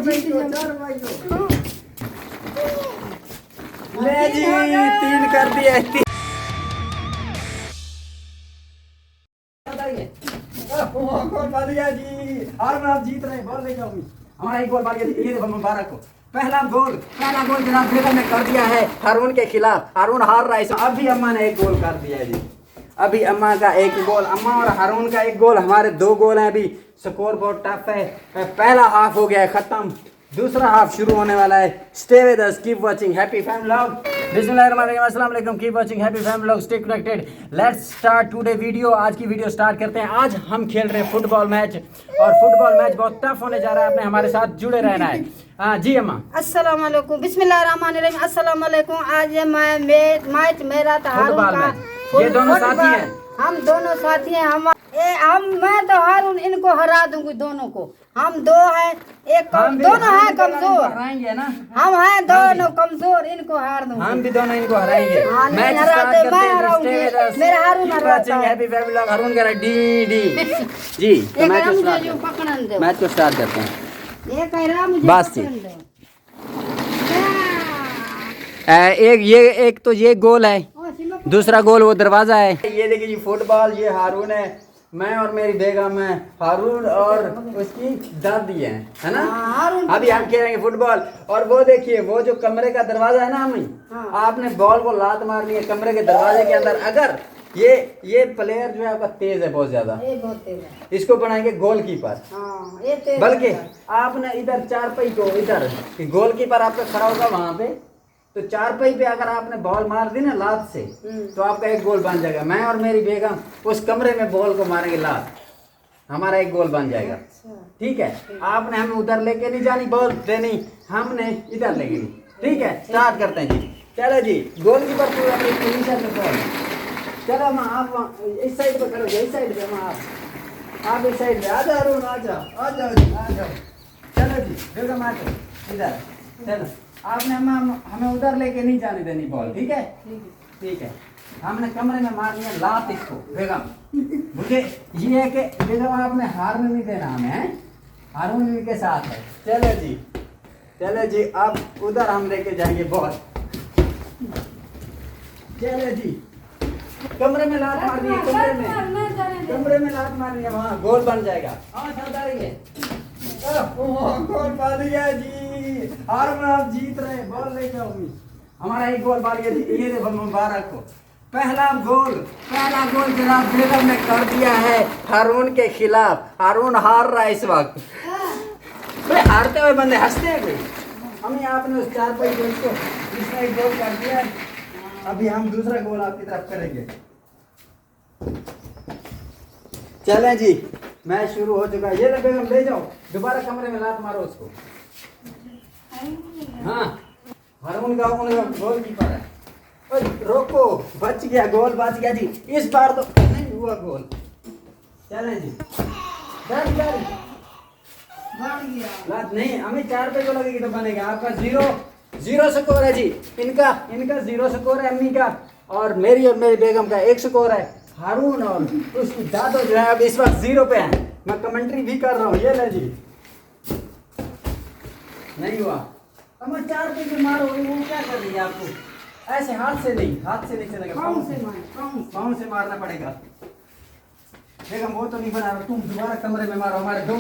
ले जी 3 कर दिया। जी और आप जीत रहे बोल रहे जाओ हमारा एक गोल बाकी ये मुबारक हो। पहला गोल जनाब बेगम ने कर दिया है हारून के खिलाफ। हारून हार रहा है। अभी अम्मा ने एक गोल कर दिया है जी। अभी अम्मा का एक गोल, अम्मा और हारून का एक गोल, हमारे 2 गोल हैं। अभी स्कोर बहुत टफ है। पहला हाफ हो गया है खत्म, दूसरा हाफ शुरू होने वाला है। Stay with us, keep watching happy fam vlog. बिस्मिल्लाहिर्रहमानिर्रहीम, अस्सलाम वालेकुम, keep watching happy fam vlog, stay connected. Let's start today video. आज की वीडियो स्टार्ट करते हैं। आज हम खेल रहे हैं फुटबॉल मैच और फुटबॉल मैच बहुत टफ होने जा रहा है। आपने हमारे साथ जुड़े रहना है। हाँ जी अम्मा। अस्सलाम वालेकुम, बिस्मिल्लाहिर्रहमानिर्रहीम, अस्सलाम वालेकुम। आज ये मैच मेरा था हारून का। ये दोनों साथी हैं। हम दोनों साथी हैं। मैं तो हारून इनको हरा दूंगी दोनों को। हम 2 हैं, एक दोनों हैं कमजोर। हराएंगे ना हम हैं दोनों कमजोर, इनको हार दूंगी। हम भी दोनों इनको हराएंगे। मैच हराते मैं हराऊंगी, मेरा हारून हराता है। हैप्पी फैमिली व्लॉग हारून कह रहा है डी जी। तो मैच को स्टार्ट करते हैं। ये कह रहा मुझे बस जी। पकड़न दो। एक तो ये गोल है, दूसरा गोल वो दरवाजा है। ये देखिए जी फुटबॉल, ये हारून है, मैं और मेरी बेगम है, हारून और उसकी दादी है ना। अभी हम खेलेंगे फुटबॉल। और वो देखिए वो जो कमरे का दरवाजा है ना हमें, आपने बॉल को लात मारनी है कमरे के दरवाजे के अंदर। अगर ये प्लेयर जो है आपका तेज है, बहुत ज्यादा, इसको बनाएंगे गोलकीपर। बल्कि आपने इधर 4 पहिए को इधर गोलकीपर आपका खड़ा होगा वहां पे, तो 4 पहिए पे अगर आपने बॉल मार दी ना लात से, तो आपका एक गोल बन जाएगा। मैं और मेरी बेगम उस कमरे में बॉल को मारेंगे लात, हमारा एक गोल बन जाएगा। ठीक है, आपने हमें उधर लेके नहीं जानी बॉल देनी, हमने इधर लेके नहीं। ठीक है, स्टार्ट करते हैं जी। चलो जी, गोलकीपर पूरा अपनी पोजीशन में बॉल। चलो माँ आप इस साइड पे करो, इस साइड पे माँ आप इस साइड पे आ जाओ। अरुण आ जाओ जी, आ जाओ। चलो जी बेगम आ जाओ इधर। चलो आपने हमें उधर लेके नहीं जाने देनी बॉल। ठीक है, ठीक है। हमने कमरे में मारनी है लात इसको बेगम। मुझे ये है कि बेगम आपने हारने नहीं देना हमें, हारून के साथ है। चलो जी, चलो जी, अब उधर हम लेके जाएंगे बॉल। चलो जी, कमरे में लात मारनी है, कमरे में लात मारनी है, वहाँ गोल बन जाएगा। गोल बन गया जी। हारून आप जीत रहे, बॉल ले जाओ। हमारा एक गोल बाल ये देखो मुबारक हो। पहला गोल जनाब बेगम ने कर दिया है हारून के खिलाफ। हारून हार रहा है इस वक्त। हारते हुए बंदे हंसते हैं कोई। हमें आपने उस 4 पहिए को इसका एक गोल कर दिया। अभी हम दूसरा गोल आपकी तरफ करेंगे। चलें जी, मैच शुरू हो चुका है। ये ले बेगम, ले जाओ दोबारा कमरे में लात मारो उसको। हाँ, हारून का गोल कीपर है। रोको, बच गया, गोल बच गया जी। इस बार तो नहीं हुआ गोल। चलें जी, लात नहीं, हमें 4 पे जो लगेगी तो बनेगा। आपका 0 स्कोर है जी। इनका 0 स्कोर है, अम्मी का, और मेरी बेगम का 1 स्कोर है। हारून और उसकी दादो जो है अब इस वक्त 0 पे है। मैं कमेंट्री भी कर रहा हूँ। ये ले जी, नहीं हुआ। अब मैं 4 पे जो मारो वो क्या कर रही है आपको? ऐसे हाथ से नहीं चलेगा, पाँव से मारना पड़ेगा। बेगम वो तो नहीं बना रहा, तुम दोबारा कमरे में मारो, हमारे 2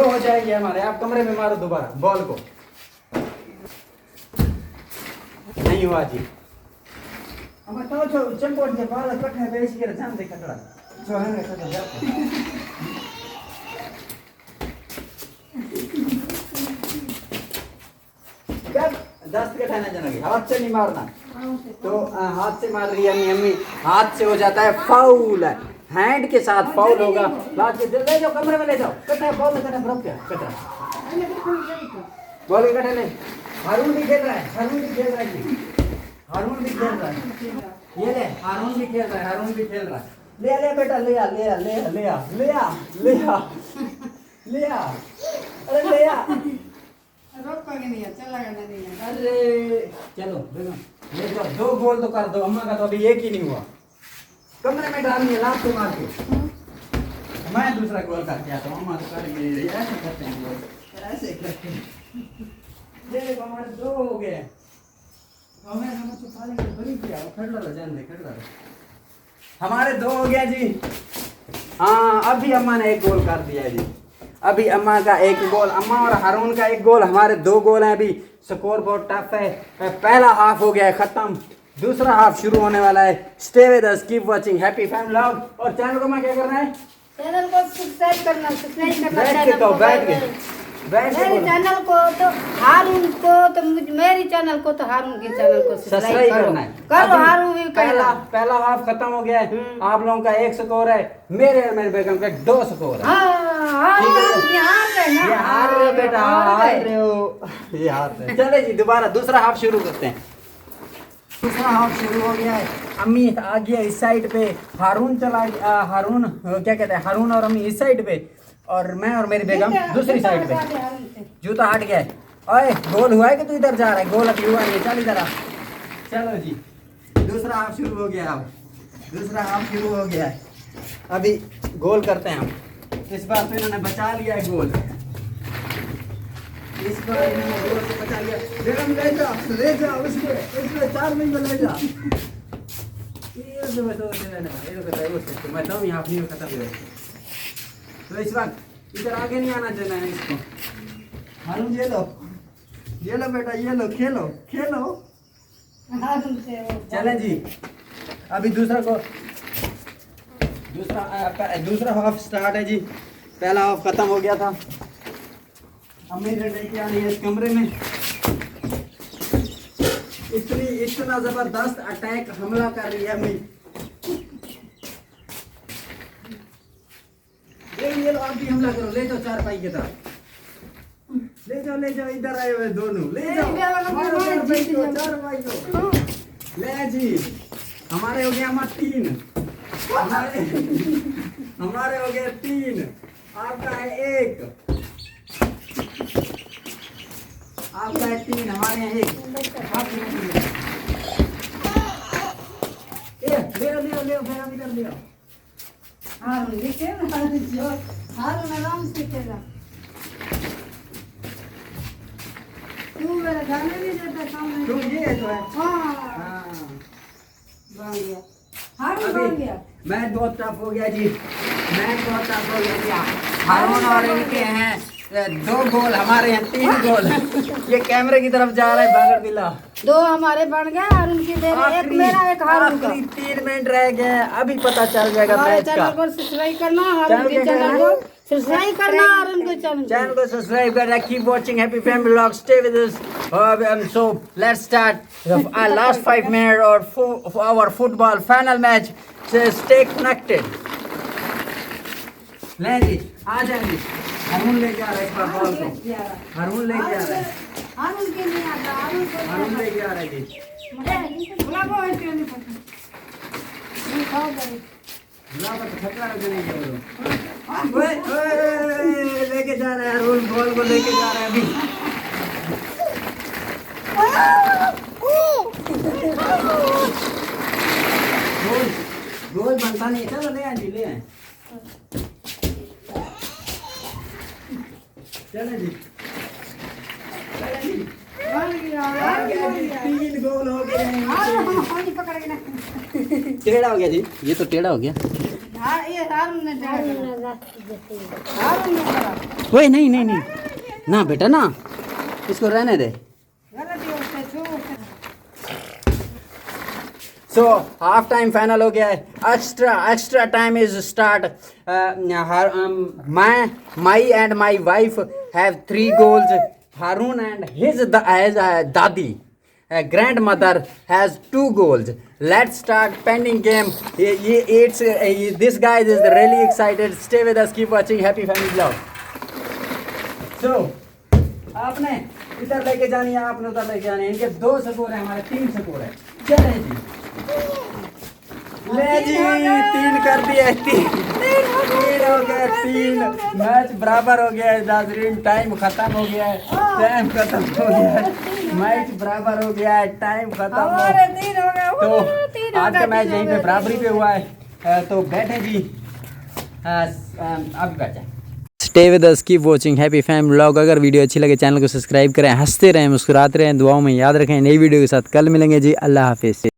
हो जाएंगे हमारे। आप कमरे में मारो दोबारा बॉल को। नहीं हुआ जी। अब तो चंपोट के बाल कटने पे इसी के जान दे कटड़ा जो है ना कटड़ा जाता। जब 10 के ठाना जाना, हाथ से नहीं मारना। तो हाथ से मार रही है अम्मी, हाथ से हो जाता है फाउल। हैंड के साथ फाउल होगा। लास्ट के ले जाओ कमरे में, ले जाओ। कटड़ा बॉल कटड़ा बरफ क्या कटड़ा बॉल के कटड़े। हारून भी खेल रहा है, हारून भी खेल रहा है। ये ले, हारून भी खेल रहा है। ले बेटा, ले आ। अरे ले आ। अरे चलो बेगम, ले जाओ। 2 गोल तो कर दो। अम्मा का तो अभी 1 ही नहीं हुआ। कमरे में डालनी है लात से मार के। मैं दूसरा गोल करके आता हूँ। अम्मा तो कर ऐसे करते हैं। ऐसे करके ये देखो हमारे 2 हो गए। हमें हम छुपा लेंगे बड़ी क्या खड़ लो जान दे खड़ लो। हमारे 2 हो गया जी। हाँ अभी अम्मा ने 1 गोल कर दिया जी। अभी अम्मा का 1 गोल, अम्मा और हारून का 1 गोल, हमारे 2 गोल हैं। अभी स्कोर बहुत टफ है। पहला हाफ हो गया है खत्म, दूसरा हाफ शुरू होने वाला है। Stay with us, keep watching happy family vlog. और चैनल को मैं क्या करना है? चैनल को सब्सक्राइब करना बैठ के तो बैठ के मेरे चैनल को तो हारून को तो मेरी चैनल को तो हारून के चैनल को सब्सक्राइब करना है। करो हारून भी पहला हाफ खत्म हो गया है। आप लोगों का 1 स्कोर है, मेरे और मेरे बेगम का 2 स्कोर है। ये हार रहे बेटा, हार रहे हो, ये हार रहे। चले जी दोबारा दूसरा हाफ शुरू करते हैं। दूसरा हाफ शुरू हो गया है। अम्मी आ गया इस साइड पे, हारून चला गया। हारून क्या कहते हैं, हारून और अम्मी इस साइड पे और मैं और मेरी बेगम दूसरी साइड पे। जूता हट गया है। ओए गोल हुआ है कि तू इधर जा रहा है? गोल अभी हुआ नहीं, चल इधर आ। चलो जी दूसरा हाफ शुरू हो गया। अब दूसरा हाफ शुरू हो गया है। अभी गोल करते हैं हम। इस बार तो इन्होंने बचा लिया है गोल, इस बार इन्होंने गोल से बचा लिया। बेगम ले जा उसको 4 मिनट में ले जा। ये जो मैं तो ये तो बताइए उससे मैं तो यहाँ अपनी में खत्म हो गया। तो इस वक्त इधर आगे नहीं आना देना है इसको। हारून ये लो बेटा, ये लो, खेलो खेलो। चलें जी अभी दूसरा हाफ स्टार्ट है जी। पहला हाफ खत्म हो गया था। अम्मी ने लेके आ रही है इस कमरे में। इतना जबरदस्त अटैक हमला कर रही है अम्मी। ये लो आप भी हमला करो, ले जाओ 4 पाई के तरफ, ले जाओ इधर आए हुए दोनों, ले जाओ 4 पाई को। ले जी हमारे हो गया 3, हमारे हो गया 3, आपका है 1, आपका है 3, हमारे यहाँ 1। ले फिर अभी कर लिया। हारून आराम से खेला। तू मेरा जाने नहीं देता सामने। तुम ये तो है। हाँ बन गया, हारून बन गया। मैच बहुत टफ हो गया जी, मैच बहुत टफ हो गया। हारून और इनके हैं 2 गोल, हमारे यहाँ 3 गोल। ये कैमरे की तरफ जा रहा है बागर बिल्ला। 2 हमारे बन गए और उनकी दे रहे, 1 मेरा 1 हारून का। 3 मिनट रह गए, अभी पता चल जाएगा मैच का। चैनल को सब्सक्राइब करना, हारून के चैनल को सब्सक्राइब करना और उनको चैनल को सब्सक्राइब करना। Keep watching happy family vlog, stay with us. So let's start our last 5 minutes of our football final match. So stay connected. ले जी आ जाएंगे। हारून लेके आ रहा है इस बार बॉल को, हारून लेके आ रहा है। हारून के नहीं आता, हारून लेके आ रहा है जी। बुलाओ ऐसे नहीं पता। नहीं खाओ करे। बुलाओ तो खतरा है नहीं करो। ओए लेके जा रहा है हारून, बॉल को लेके जा रहा है अभी। गोल बनता नहीं, चलो ले आए जी, ले आए। चले जी 3 गोल हो गए हैं। पकड़ के ना। टेढ़ा हो गया जी, ये तो टेढ़ा हो गया। ये हारून ने ओए नहीं ना बेटा ना, इसको रहने दे। So half time final हो गया है। Extra time is start. My and my wife have 3 goals. Haroon and his dadi, grandmother, has 2 goals. Let's start pending game. This guy is really excited. Stay with us. Keep watching Happy Family Vlog. So आपने इधर लेके जानी है, आपने उधर लेके जानी है। इनके 2 स्कोर है, हमारे 3 स्कोर है। चले जी ले जी 3 कर दिया। 3 हो गया, 3 मैच बराबर हो गया है नाज़रीन। टाइम खत्म हो गया है, टाइम खत्म हो गया है, मैच बराबर हो गया है, टाइम खत्म हो गया। तो आज का मैच यहीं पे बराबरी पे हुआ है। तो बैठे जी, अब बैठ जाए। Stay with us, keep watching happy fam vlog. अगर वीडियो अच्छी लगे चैनल को सब्सक्राइब करें, हंसते रहें, मुस्कुराते रहें, दुआओं में याद रखें। नई वीडियो के साथ कल मिलेंगे जी। अल्लाह हाफिज़।